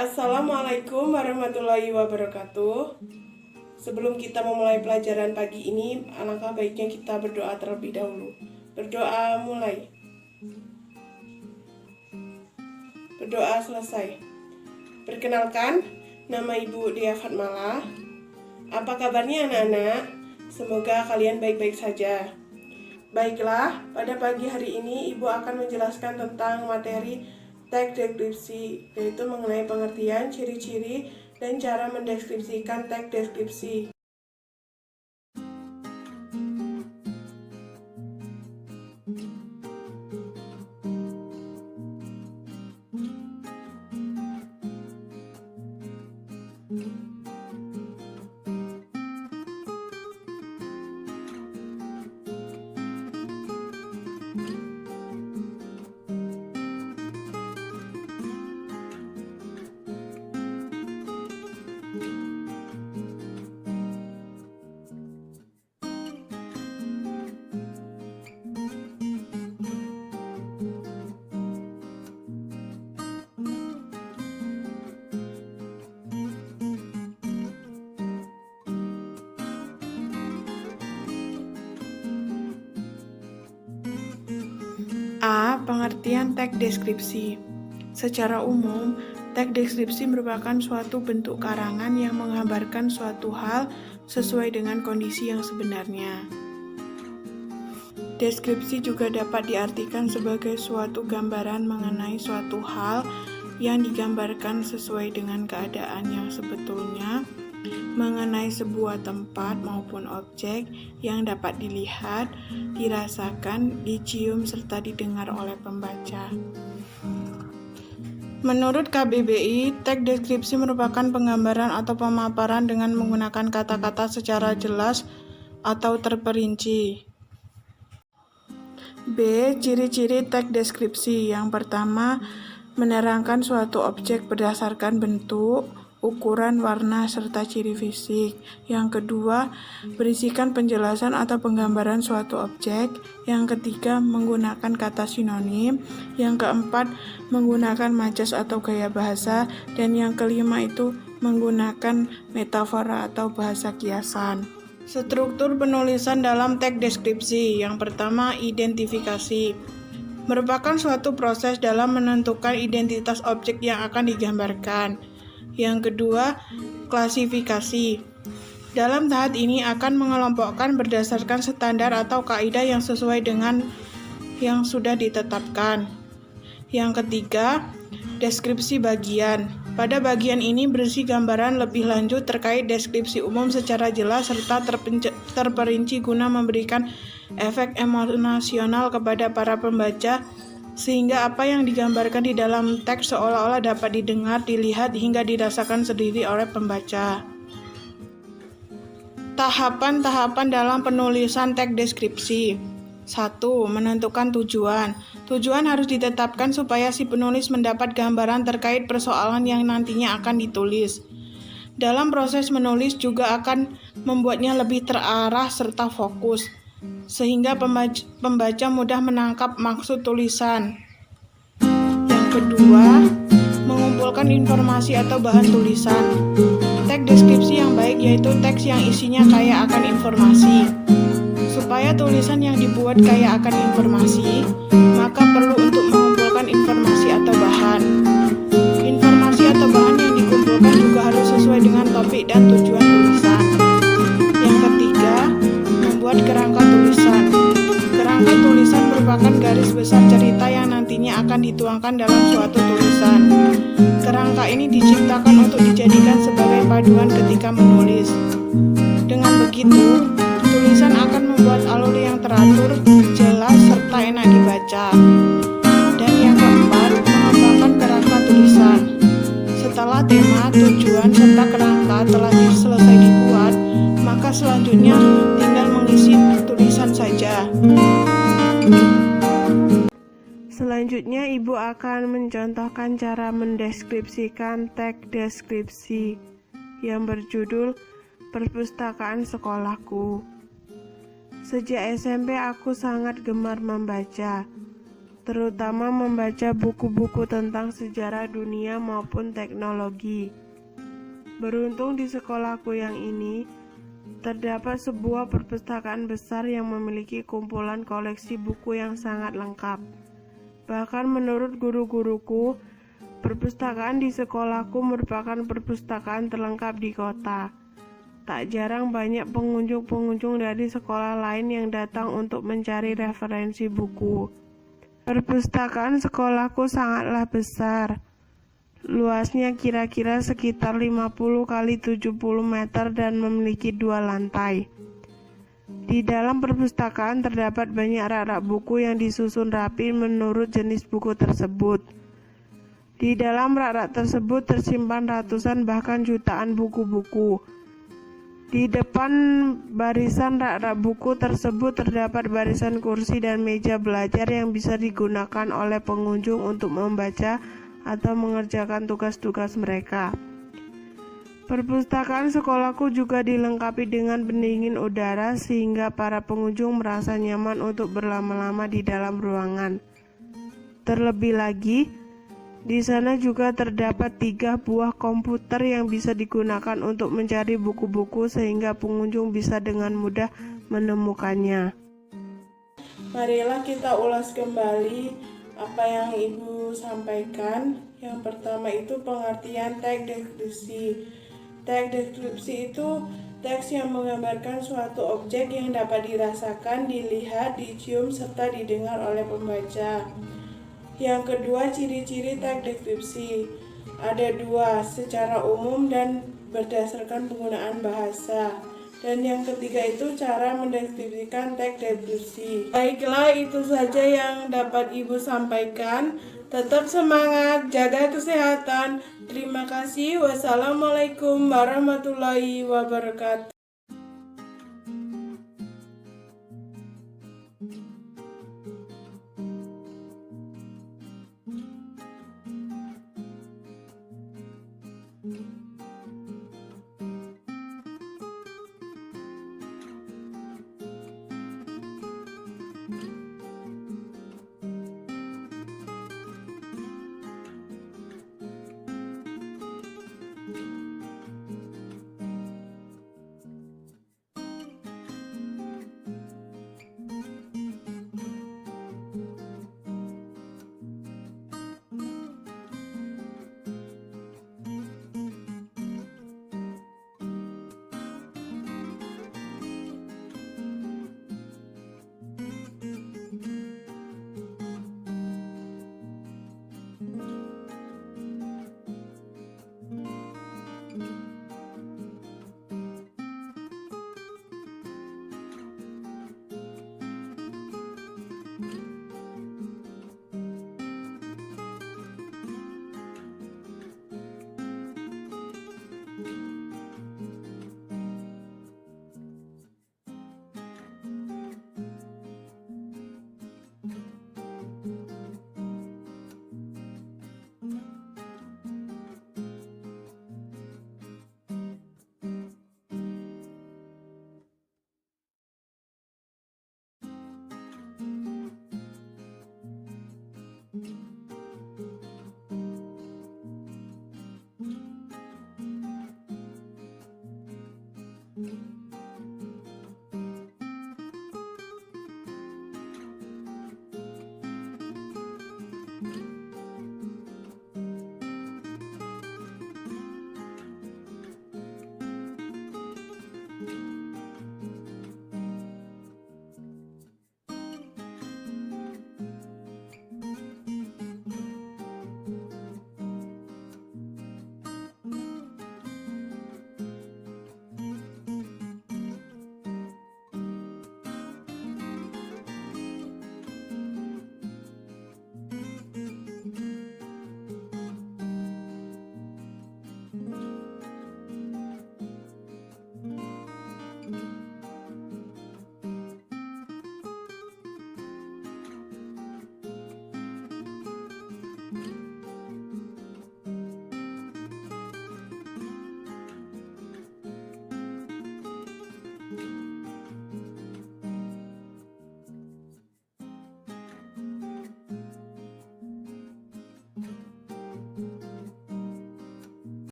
Assalamualaikum warahmatullahi wabarakatuh. Sebelum kita memulai pelajaran pagi ini, alangkah baiknya kita berdoa terlebih dahulu. Berdoa mulai. Berdoa selesai. Perkenalkan, nama Ibu Dea Fatmala. Apa kabarnya anak-anak? Semoga kalian baik-baik saja. Baiklah, pada pagi hari ini Ibu akan menjelaskan tentang materi teks deskripsi, yaitu mengenai pengertian, ciri-ciri, dan cara mendeskripsikan teks deskripsi. A. Pengertian teks deskripsi. Secara umum, teks deskripsi merupakan suatu bentuk karangan yang menggambarkan suatu hal sesuai dengan kondisi yang sebenarnya. Deskripsi juga dapat diartikan sebagai suatu gambaran mengenai suatu hal yang digambarkan sesuai dengan keadaan yang sebetulnya, mengenai sebuah tempat maupun objek yang dapat dilihat, dirasakan, dicium, serta didengar oleh pembaca. Menurut KBBI, teks deskripsi merupakan penggambaran atau pemaparan dengan menggunakan kata-kata secara jelas atau terperinci. B. Ciri-ciri teks deskripsi. Yang pertama, menerangkan suatu objek berdasarkan bentuk, ukuran, warna, serta ciri fisik. Yang kedua, berisikan penjelasan atau penggambaran suatu objek. Yang ketiga, menggunakan kata sinonim. Yang keempat, menggunakan majas atau gaya bahasa. Dan yang kelima itu menggunakan metafora atau bahasa kiasan. Struktur penulisan dalam teks deskripsi. Yang pertama, identifikasi. Merupakan suatu proses dalam menentukan identitas objek yang akan digambarkan. Yang kedua, klasifikasi. Dalam tahap ini akan mengelompokkan berdasarkan standar atau kaidah yang sesuai dengan yang sudah ditetapkan. Yang ketiga, deskripsi bagian. Pada bagian ini berisi gambaran lebih lanjut terkait deskripsi umum secara jelas serta terperinci guna memberikan efek emosional kepada para pembaca, sehingga apa yang digambarkan di dalam teks seolah-olah dapat didengar, dilihat, hingga dirasakan sendiri oleh pembaca. Tahapan-tahapan dalam penulisan teks deskripsi. 1. Menentukan tujuan. Tujuan harus ditetapkan supaya si penulis mendapat gambaran terkait persoalan yang nantinya akan ditulis. Dalam proses menulis juga akan membuatnya lebih terarah serta fokus, sehingga pembaca mudah menangkap maksud tulisan. Yang kedua, mengumpulkan informasi atau bahan tulisan. Teks deskripsi yang baik yaitu teks yang isinya kaya akan informasi. Supaya tulisan yang dibuat kaya akan informasi, maka perlu untuk mengumpulkan informasi atau bahan. Informasi atau bahan yang dikumpulkan juga harus sesuai dengan topik dan tujuan tulisan. Yang ketiga, membuat kerangka tulisan. Kerangka tulisan merupakan garis besar cerita yang nantinya akan dituangkan dalam suatu tulisan. Kerangka ini diciptakan untuk dijadikan sebagai paduan ketika menulis. Dengan begitu, tulisan akan membuat alur yang teratur, jelas, serta enak dibaca. Dan yang keempat, mengembangkan kerangka tulisan. Setelah tema, tujuan, serta kerangka telah selesai dibuat, maka selanjutnya tinggal mengisi tulisan saja. Selanjutnya, Ibu akan mencontohkan cara mendeskripsikan teks deskripsi yang berjudul Perpustakaan Sekolahku. Sejak SMP aku sangat gemar membaca. terutama membaca buku-buku tentang sejarah dunia maupun teknologi. Beruntung di sekolahku yang ini, terdapat sebuah perpustakaan besar yang memiliki kumpulan koleksi buku yang sangat lengkap. Bahkan menurut guru-guruku, perpustakaan di sekolahku merupakan perpustakaan terlengkap di kota. Tak jarang banyak pengunjung-pengunjung dari sekolah lain yang datang untuk mencari referensi buku. Perpustakaan sekolahku sangatlah besar. Luasnya kira-kira sekitar 50 kali 70 meter dan memiliki 2 lantai. Di dalam perpustakaan terdapat banyak rak-rak buku yang disusun rapi menurut jenis buku tersebut. Di dalam rak-rak tersebut tersimpan ratusan bahkan jutaan buku-buku. Di depan barisan rak-rak buku tersebut terdapat barisan kursi dan meja belajar yang bisa digunakan oleh pengunjung untuk membaca atau mengerjakan tugas-tugas mereka. Perpustakaan sekolahku juga dilengkapi dengan pendingin udara sehingga para pengunjung merasa nyaman untuk berlama-lama di dalam ruangan. Terlebih lagi, di sana juga terdapat 3 buah komputer yang bisa digunakan untuk mencari buku-buku sehingga pengunjung bisa dengan mudah menemukannya. Marilah kita ulas kembali apa yang Ibu sampaikan. Yang pertama itu pengertian teks deskripsi. Teks deskripsi itu teks yang menggambarkan suatu objek yang dapat dirasakan, dilihat, dicium, serta didengar oleh pembaca. Yang kedua, ciri-ciri teks deskripsi. Ada 2, secara umum dan berdasarkan penggunaan bahasa. Dan yang ketiga itu cara mendeskripsikan teks deskripsi. Baiklah, itu saja yang dapat Ibu sampaikan. Tetap semangat, jaga kesehatan. Terima kasih. Wassalamualaikum warahmatullahi wabarakatuh.